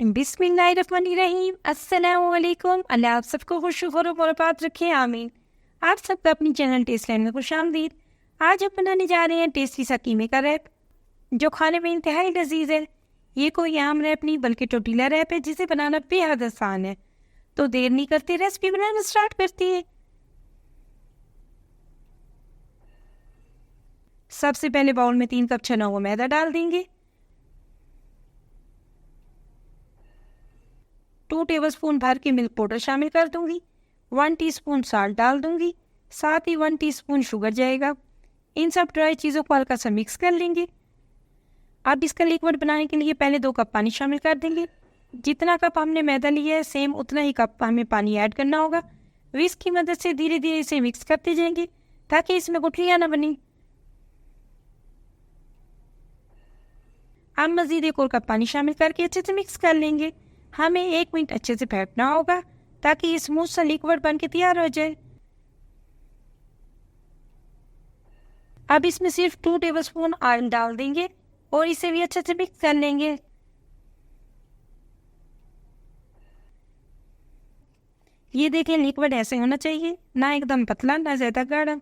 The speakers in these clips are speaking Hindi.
बिस्मिल्लाहिर्रहमानिर्रहीम। अस्सलाम वालेकुम। अल्लाह आप सबको खुश और मुबारक रखे, आमीन। आप सबका अपनी चैनल टेस्ट लाइन में खुशामदीद। आज हम बनाने जा रहे हैं टेस्टी सा कीमे का रैप, जो खाने में इंतहाई लजीज है। ये कोई आम रैप नहीं बल्कि टोटीला रैप है, जिसे बनाना बेहद आसान है। तो देर नहीं करते, रेसिपी बनाना स्टार्ट करती है। सबसे पहले बाउल में 3 कप छना हुआ मैदा डाल देंगे। 2 टेबलस्पून भर के मिल्क पाउडर शामिल कर दूंगी। 1 टीस्पून साल्ट डाल दूंगी, साथ ही 1 टीस्पून शुगर जाएगा। इन सब ड्राई चीज़ों को हल्का सा मिक्स कर लेंगे। अब इसका लिक्विड बनाने के लिए पहले 2 कप पानी शामिल कर देंगे। जितना कप हमने मैदा लिया है, सेम उतना ही कप हमें पानी ऐड करना होगा। विस्क की मदद से धीरे धीरे इसे मिक्स करते जाएंगे ताकि इसमें गुठलियाँ ना बनी। अब मज़ीद 1 और कप पानी शामिल करके अच्छे से मिक्स कर लेंगे। हमें 1 मिनट अच्छे से फेंटना होगा ताकि ये स्मूथ सा लिक्विड बन के तैयार हो जाए। अब इसमें सिर्फ 2 टेबलस्पून ऑयल डाल देंगे और इसे भी अच्छे से मिक्स कर लेंगे। ये देखिए, लिक्विड ऐसे होना चाहिए, ना एकदम पतला ना ज़्यादा गाढ़ा,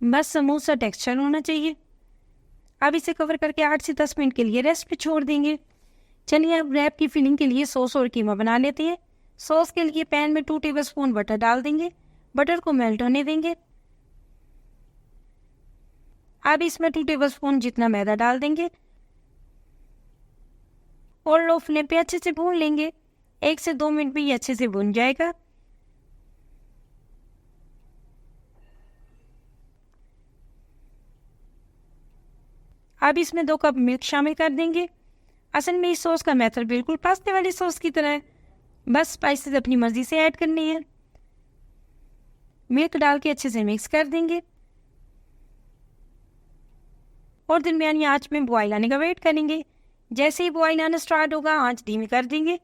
बस स्मूथ सा टेक्सचर होना चाहिए। अब इसे कवर करके 8 से 10 मिनट के लिए रेस्ट पे छोड़ देंगे। चलिए अब रैप की फिलिंग के लिए सॉस और कीमा बना लेते हैं। सॉस के लिए पैन में 2 टेबलस्पून बटर डाल देंगे। बटर को मेल्ट होने देंगे। अब इसमें 2 टेबलस्पून जितना मैदा डाल देंगे और लो फ्लेम पे अच्छे से भून लेंगे। 1 से 2 मिनट में ये अच्छे से भून जाएगा। अब इसमें 2 कप मिल्क शामिल कर देंगे। असल में इस सॉस का मेथड बिल्कुल पास्ते वाली सॉस की तरह है, बस स्पाइसेस अपनी मर्जी से ऐड करनी है। मिल्क डाल के अच्छे से मिक्स कर देंगे और दरमियानी आंच में बॉयल आने का वेट करेंगे। जैसे ही बॉयल आना स्टार्ट होगा, आंच धीमी कर देंगे।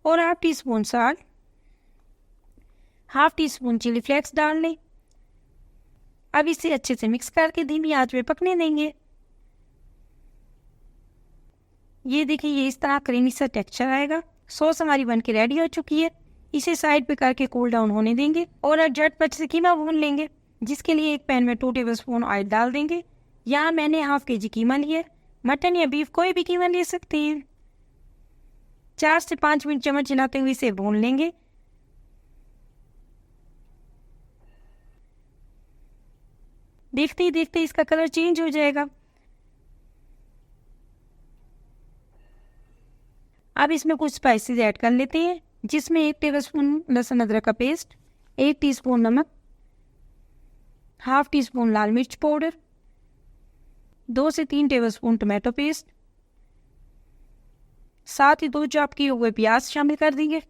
और half teaspoon salt, half teaspoon chilli flakes डाल लें। अब इसे अच्छे से मिक्स करके धीमी आंच में पकने देंगे। ये देखिए, ये इस तरह क्रीमी सा टेक्सचर आएगा। सॉस हमारी बनके रेडी हो चुकी है। इसे साइड पे करके कूल डाउन होने देंगे और अब झटपट से कीमा भून लेंगे, जिसके लिए एक पैन में 2 टेबलस्पून ऑयल डाल देंगे। यहाँ मैंने हाफ केजी कीमा लिया है। मटन या बीफ कोई भी कीमा ले सकते हैं। 4 से 5 मिनट चम्मच हिलाते हुए इसे भून लेंगे। देखते ही देखते इसका कलर चेंज हो जाएगा। अब इसमें कुछ स्पाइसेस ऐड कर लेते हैं, जिसमें 1 टेबलस्पून लहसुन अदरक का पेस्ट, 1 टीस्पून नमक, हाफ टी स्पून लाल मिर्च पाउडर, 2 से 3 टेबलस्पून टमाटो पेस्ट, साथ ही 2 चॉप किए हुए प्याज शामिल कर देंगे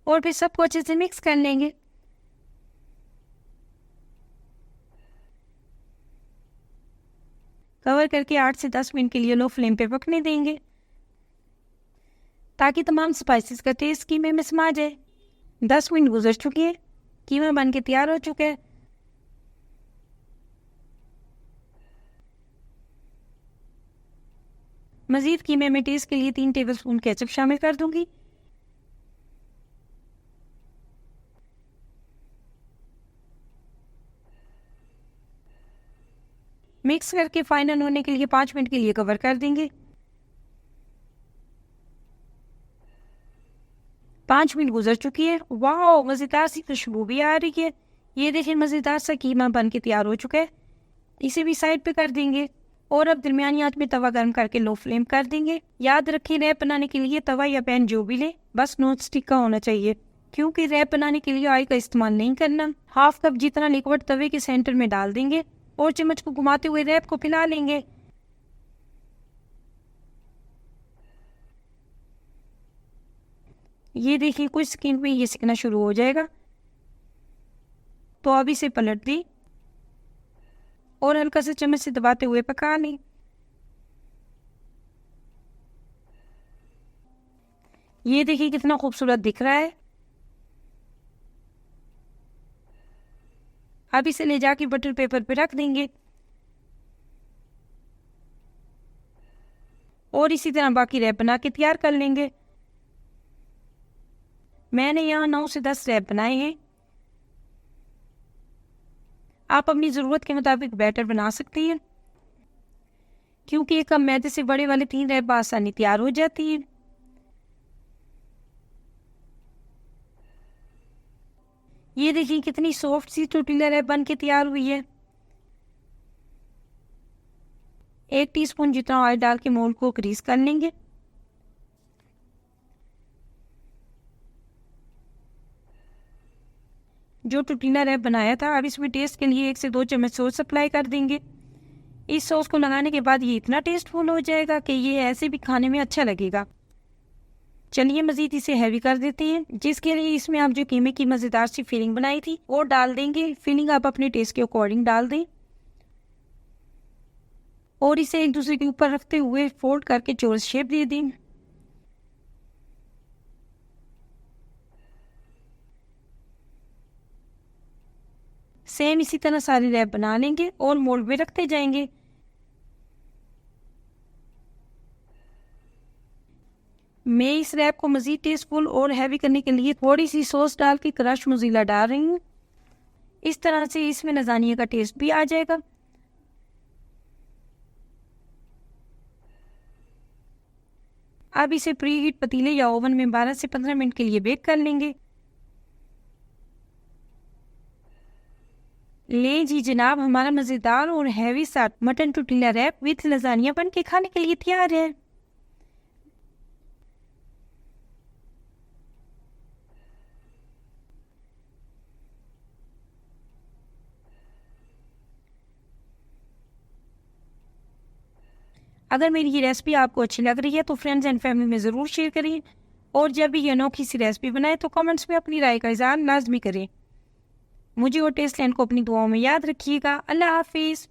और फिर सबको अच्छे से मिक्स कर लेंगे। कवर करके 8 से 10 मिनट के लिए लो फ्लेम पे पकने देंगे ताकि तमाम स्पाइसेस का टेस्ट कीमे में समा जाए। 10 मिनट गुजर चुके हैं, कीमा बन के तैयार हो चुका है। मज़ीद कीमे में टेस्ट के लिए 3 टेबलस्पून केचप शामिल कर दूंगी। मिक्स करके फाइनल होने के लिए 5 मिनट के लिए कवर कर देंगे। 5 मिनट गुजर चुकी है। वाह, मज़ेदार सी खुशबू भी आ रही है। ये देखिए, मज़ेदार सा कीमा बन के तैयार हो चुका है। इसे भी साइड पे कर देंगे और अब दरमियानी आंच में तवा गर्म करके लो फ्लेम कर देंगे। याद रखें, रैप बनाने के लिए तवा या पैन जो भी ले, बस नॉन स्टिक का होना चाहिए, क्योंकि रैप बनाने के लिए ऑयल का इस्तेमाल नहीं करना। हाफ कप जितना लिक्विड तवे के सेंटर में डाल देंगे और चम्मच को घुमाते हुए रैप को फैला लेंगे। ये देखिए, कुछ सेकंड में ये सिकना शुरू हो जाएगा, तो अब इसे पलट दी और हल्का से चम्मच से दबाते हुए पका लें। ये देखिए कितना खूबसूरत दिख रहा है। अब इसे ले जाके बटर पेपर पे रख देंगे। और इसी तरह बाकी रैप बना के तैयार कर लेंगे। मैंने यहाँ 9 से 10 रैप बनाए हैं। आप अपनी ज़रूरत के मुताबिक बैटर बना सकती हैं, क्योंकि एक कम मैदे से बड़े वाले 3 रैप आसानी तैयार हो जाती है। ये देखिए कितनी सॉफ्ट सी टोर्टिला रैप बन के तैयार हुई है। 1 टीस्पून जितना ऑयल डाल के मोल्ड को ग्रीस कर लेंगे। जो टोर्टिला रैप बनाया था, अब इसमें टेस्ट के लिए 1 से 2 चम्मच सॉस अप्लाई कर देंगे। इस सॉस को लगाने के बाद ये इतना टेस्टफुल हो जाएगा कि ये ऐसे भी खाने में अच्छा लगेगा। चलिए मज़ीद इसे हैवी कर देते हैं, जिसके लिए इसमें आप जो कीमे की मज़ेदार सी फिलिंग बनाई थी वो डाल देंगे। फिलिंग आप अपने टेस्ट के अकॉर्डिंग डाल दें और इसे एक दूसरे के ऊपर रखते हुए फोल्ड करके चौरस शेप दे दें। सेम इसी तरह सारी रैप बना लेंगे और मोल्ड में रखते जाएंगे। मैं इस रैप को मज़ीद टेस्टफुल और हैवी करने के लिए थोड़ी सी सॉस डाल के क्रश मोज़रेला डाल रही हूँ। इस तरह से इसमें लज़ानिया का टेस्ट भी आ जाएगा। अब इसे प्री हीट पतीले या ओवन में 12 से 15 मिनट के लिए बेक कर लेंगे। ले जी जनाब, हमारा मज़ेदार और हैवी सा mutton tortilla wrap with lasagna बन के खाने के लिए तैयार है। अगर मेरी ये रेसिपी आपको अच्छी लग रही है तो फ्रेंड्स एंड फैमिली में ज़रूर शेयर करें, और जब भी ये अनोखी सी रेसिपी बनाए तो कमेंट्स में अपनी राय का इज़हार लाजमी करें। मुझे और टेस्ट लैंड को अपनी दुआओं में याद रखिएगा। अल्लाह हाफिज़।